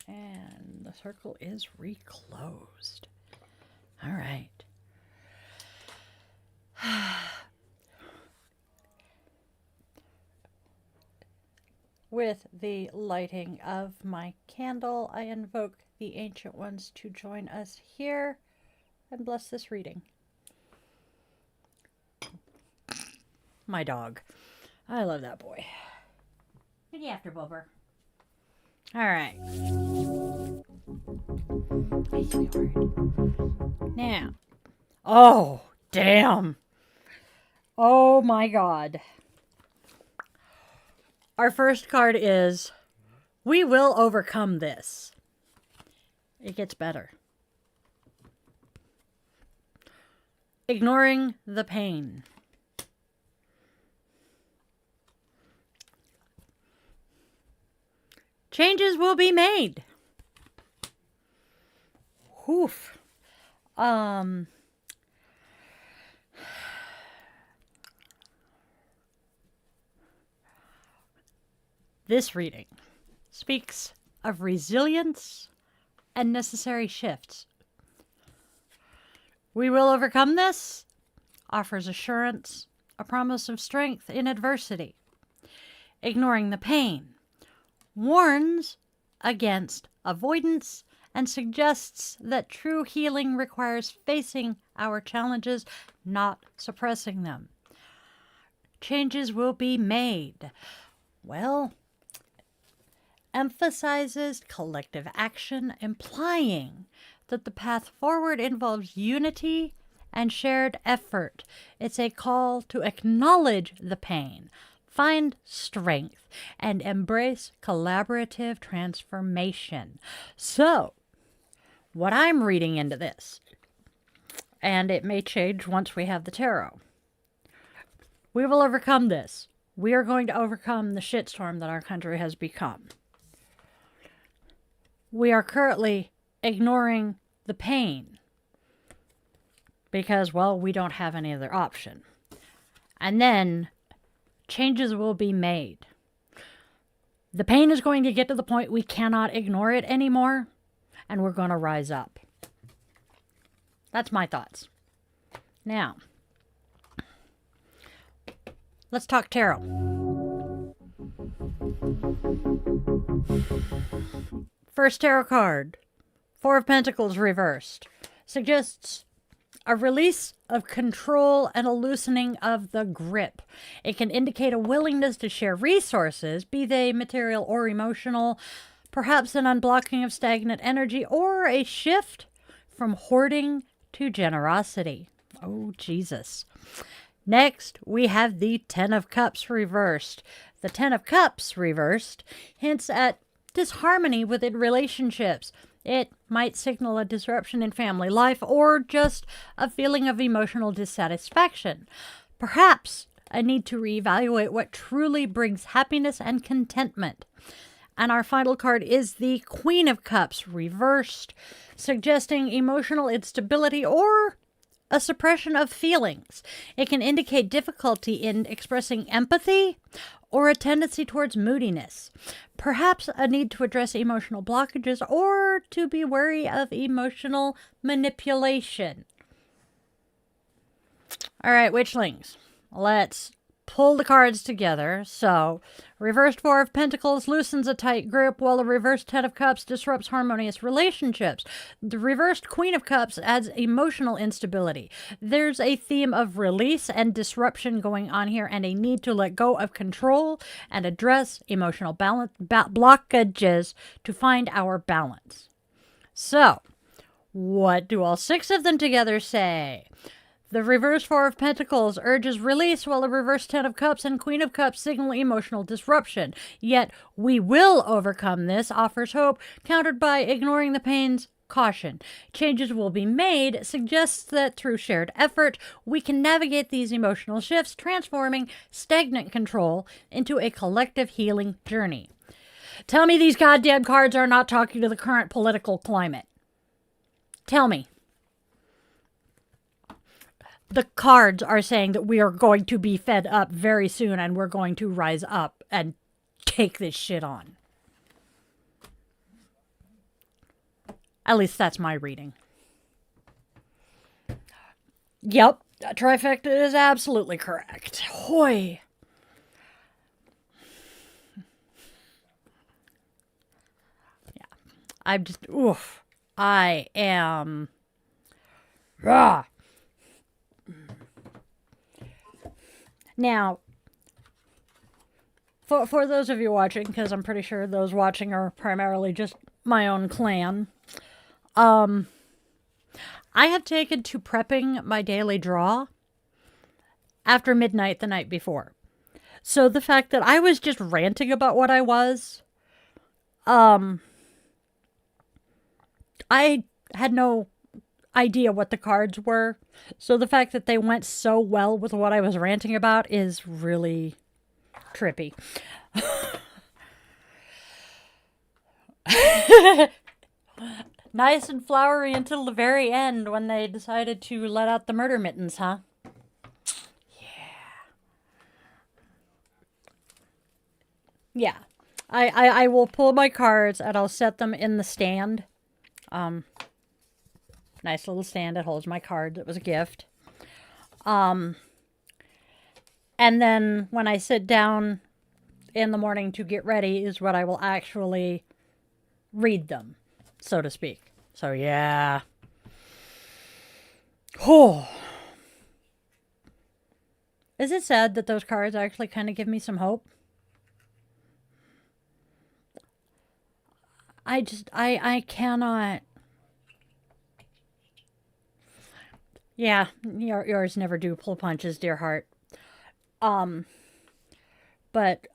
And the circle is reclosed. All right. With the lighting of my candle, I invoke the ancient ones to join us here and bless this reading. My dog. I love that boy. Get you after, Bubber. All right. Hey, sweetheart. Now. Oh, damn. Oh, my God. Our first card is, we will overcome this. It gets better. Ignoring the pain. Changes will be made. Oof. This reading speaks of resilience and necessary shifts. We will overcome this offers assurance, a promise of strength in adversity. Ignoring the pain warns against avoidance and suggests that true healing requires facing our challenges, not suppressing them. Changes will be made. Well, emphasizes collective action, implying that the path forward involves unity and shared effort. It's a call to acknowledge the pain, find strength, and embrace collaborative transformation. So, what I'm reading into this, and it may change once we have the tarot, we will overcome this. We are going to overcome the shitstorm that our country has become. We are currently ignoring the pain because, well, we don't have any other option. And then changes will be made. The pain is going to get to the point we cannot ignore it anymore, and we're going to rise up. That's my thoughts. Now, let's talk tarot. First tarot card, Four of Pentacles reversed, suggests a release of control and a loosening of the grip. It can indicate a willingness to share resources, be they material or emotional, perhaps an unblocking of stagnant energy, or a shift from hoarding to generosity. Oh, Jesus. Next, we have the Ten of Cups reversed. The Ten of Cups reversed hints at disharmony within relationships. It might signal a disruption in family life or just a feeling of emotional dissatisfaction. Perhaps a need to reevaluate what truly brings happiness and contentment. And our final card is the Queen of Cups reversed, suggesting emotional instability or a suppression of feelings. It can indicate difficulty in expressing empathy or a tendency towards moodiness. Perhaps a need to address emotional blockages or to be wary of emotional manipulation. All right, Witchlings, let's pull the cards together. So, reversed Four of Pentacles loosens a tight grip, while the reversed Ten of Cups disrupts harmonious relationships. The reversed Queen of Cups adds emotional instability. There's a theme of release and disruption going on here, and a need to let go of control and address emotional blockages to find our balance. So, what do all six of them together say? The reverse Four of Pentacles urges release, while the reverse Ten of Cups and Queen of Cups signal emotional disruption. Yet, we will overcome this offers hope, countered by ignoring the pains caution. Changes will be made suggests that through shared effort, we can navigate these emotional shifts, transforming stagnant control into a collective healing journey. Tell me these goddamn cards are not talking to the current political climate. Tell me. The cards are saying that we are going to be fed up very soon and we're going to rise up and take this shit on. At least that's my reading. Yep, trifecta is absolutely correct. Hoy. Yeah, I'm just, oof. I am... Rah. Now, for those of you watching, because I'm pretty sure those watching are primarily just my own clan, I have taken to prepping my daily draw after midnight the night before. So the fact that I was just ranting about what I was, I had no idea what the cards were. So the fact that they went so well with what I was ranting about is really trippy. Nice and flowery until the very end when they decided to let out the murder mittens, huh? Yeah. I will pull my cards and I'll set them in the stand. Nice little stand that holds my cards. It was a gift. And then when I sit down in the morning to get ready is when I will actually read them, so to speak. So yeah. Oh. Is it sad that those cards actually kind of give me some hope? I cannot. Yeah, yours never do pull punches, dear heart. But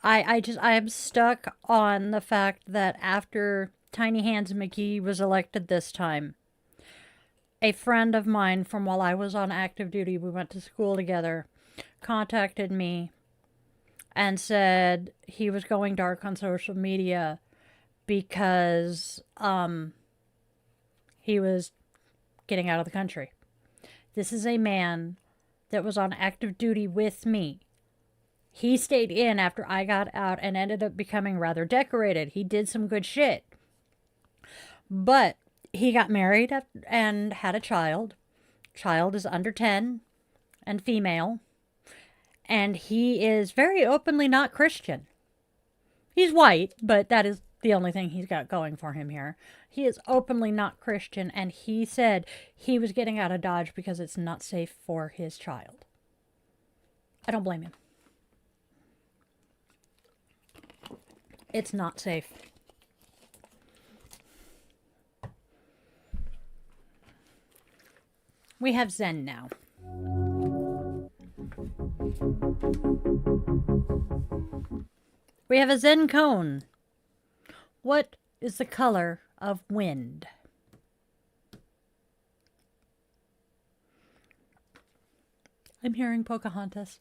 I am stuck on the fact that after Tiny Hands McGee was elected this time, a friend of mine from while I was on active duty, we went to school together, contacted me and said he was going dark on social media because he was getting out of the country. This is a man that was on active duty with me. He stayed in after I got out and ended up becoming rather decorated. He did some good shit. But he got married and had a child. Child is under 10 and female. And he is very openly not Christian. He's white, but that is the only thing he's got going for him here. He is openly not Christian, and he said he was getting out of Dodge because it's not safe for his child. I don't blame him. It's not safe. We have Zen now. We have a Zen cone. What is the color of wind? I'm hearing Pocahontas.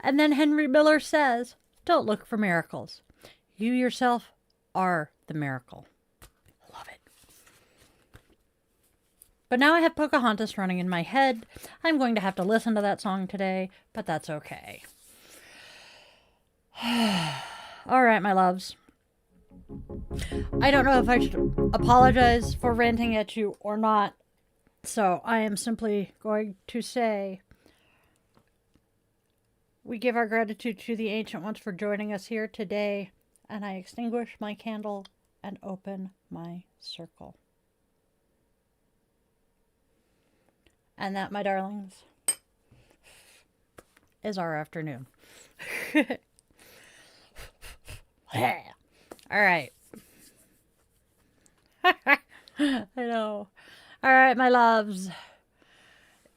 And then Henry Miller says, don't look for miracles. You yourself are the miracle. I love it. But now I have Pocahontas running in my head. I'm going to have to listen to that song today, but that's okay. All right, my loves. I don't know if I should apologize for ranting at you or not, so I am simply going to say we give our gratitude to the Ancient Ones for joining us here today, and I extinguish my candle and open my circle. And that, my darlings, is our afternoon. All right. I know. All right, my loves.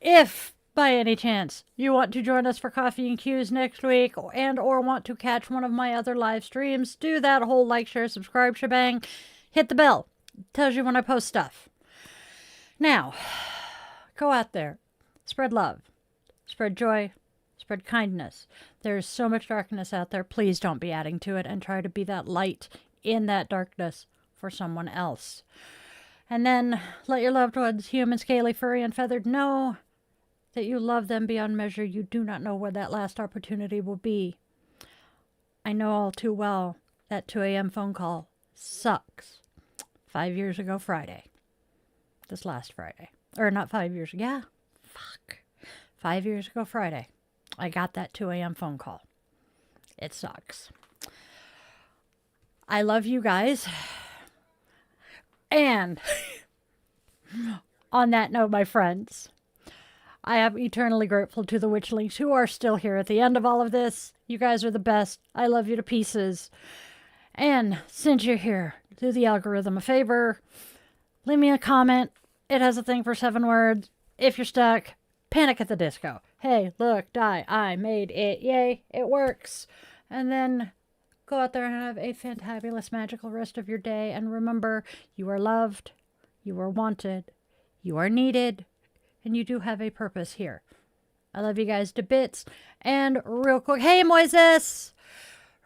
If by any chance you want to join us for Coffee and Cues next week or want to catch one of my other live streams, do that whole like, share, subscribe shebang. Hit the bell. It tells you when I post stuff. Now, go out there. Spread love. Spread joy. Spread kindness. There's so much darkness out there. Please don't be adding to it, and try to be that light in that darkness for someone else. And then let your loved ones, human, scaly, furry, and feathered, know that you love them beyond measure. You do not know where that last opportunity will be. I know all too well that 2 a.m. phone call sucks. 5 years ago Friday. This last Friday. Or not 5 years. Yeah. Fuck. 5 years ago Friday. I got that 2 a.m. phone call. It sucks. I love you guys. And on that note, my friends, I am eternally grateful to the Witchlings who are still here at the end of all of this. You guys are the best. I love you to pieces. And since you're here, do the algorithm a favor. Leave me a comment. It has a thing for 7 words. If you're stuck, Panic at the Disco. Hey, look, die. I made it. Yay, it works. And then go out there and have a fantabulous, magical rest of your day. And remember, you are loved. You are wanted. You are needed. And you do have a purpose here. I love you guys to bits. And real quick, hey, Moises!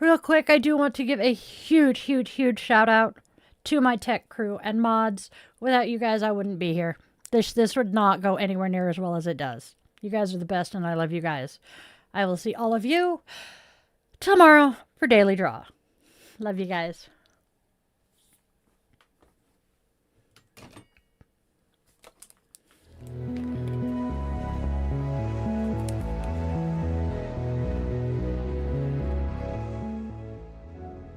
Real quick, I do want to give a huge, huge, huge shout out to my tech crew and mods. Without you guys, I wouldn't be here. This would not go anywhere near as well as it does. You guys are the best, and I love you guys. I will see all of you tomorrow for Daily Draw. Love you guys.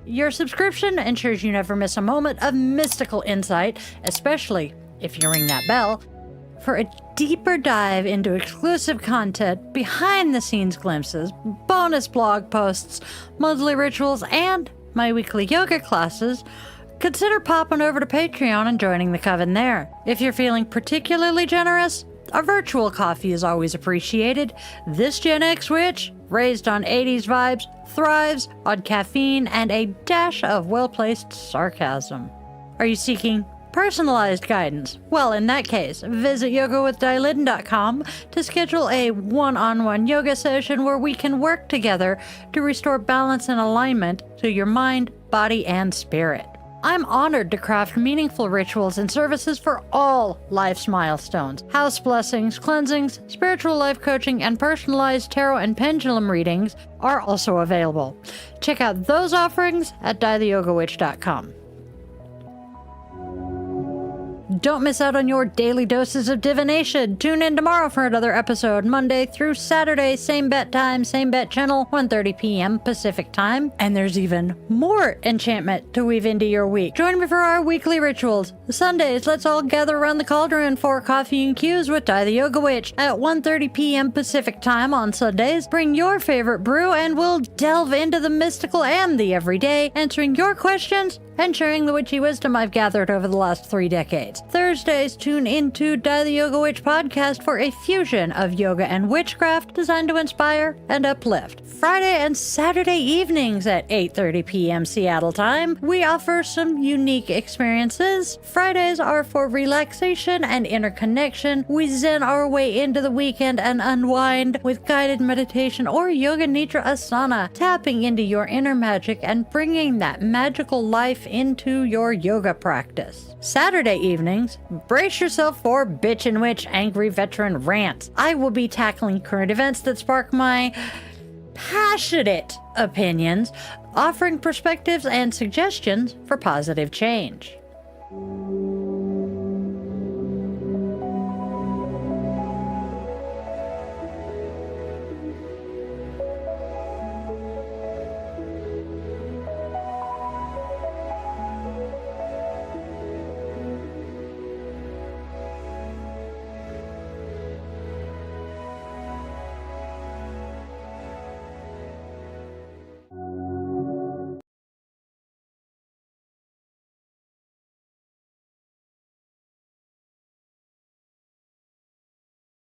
Your subscription ensures you never miss a moment of mystical insight, especially if you ring that bell, for a deeper dive into exclusive content, behind-the-scenes glimpses, bonus blog posts, monthly rituals, and my weekly yoga classes. Consider popping over to Patreon and joining the coven there. If you're feeling particularly generous, a virtual coffee is always appreciated. This Gen X witch, raised on 80s vibes, thrives on caffeine and a dash of well-placed sarcasm. Are you seeking personalized guidance? Well, in that case, visit yogawithdailin.com to schedule a one-on-one yoga session where we can work together to restore balance and alignment to your mind, body, and spirit. I'm honored to craft meaningful rituals and services for all life's milestones. House blessings, cleansings, spiritual life coaching, and personalized tarot and pendulum readings are also available. Check out those offerings at dietheyogawitch.com. Don't miss out on your daily doses of divination. Tune in tomorrow for another episode, Monday through Saturday, same bet time, same bet channel, 1:30 p.m. Pacific time. And there's even more enchantment to weave into your week. Join me for our weekly rituals. Sundays, let's all gather around the cauldron for coffee and cues with Die the Yoga Witch at 1:30 p.m. Pacific time on Sundays. Bring your favorite brew and we'll delve into the mystical and the everyday, answering your questions and sharing the witchy wisdom I've gathered over the last 3 decades. Thursdays, tune into Die the Yoga Witch podcast for a fusion of yoga and witchcraft designed to inspire and uplift. Friday and Saturday evenings at 8:30 p.m. Seattle time, we offer some unique experiences. Fridays are for relaxation and interconnection. We zen our way into the weekend and unwind with guided meditation or yoga nidra asana, tapping into your inner magic and bringing that magical life into your yoga practice. Saturday evenings, brace yourself for Bitch and Witch Angry Veteran Rants. I will be tackling current events that spark my passionate opinions, offering perspectives and suggestions for positive change.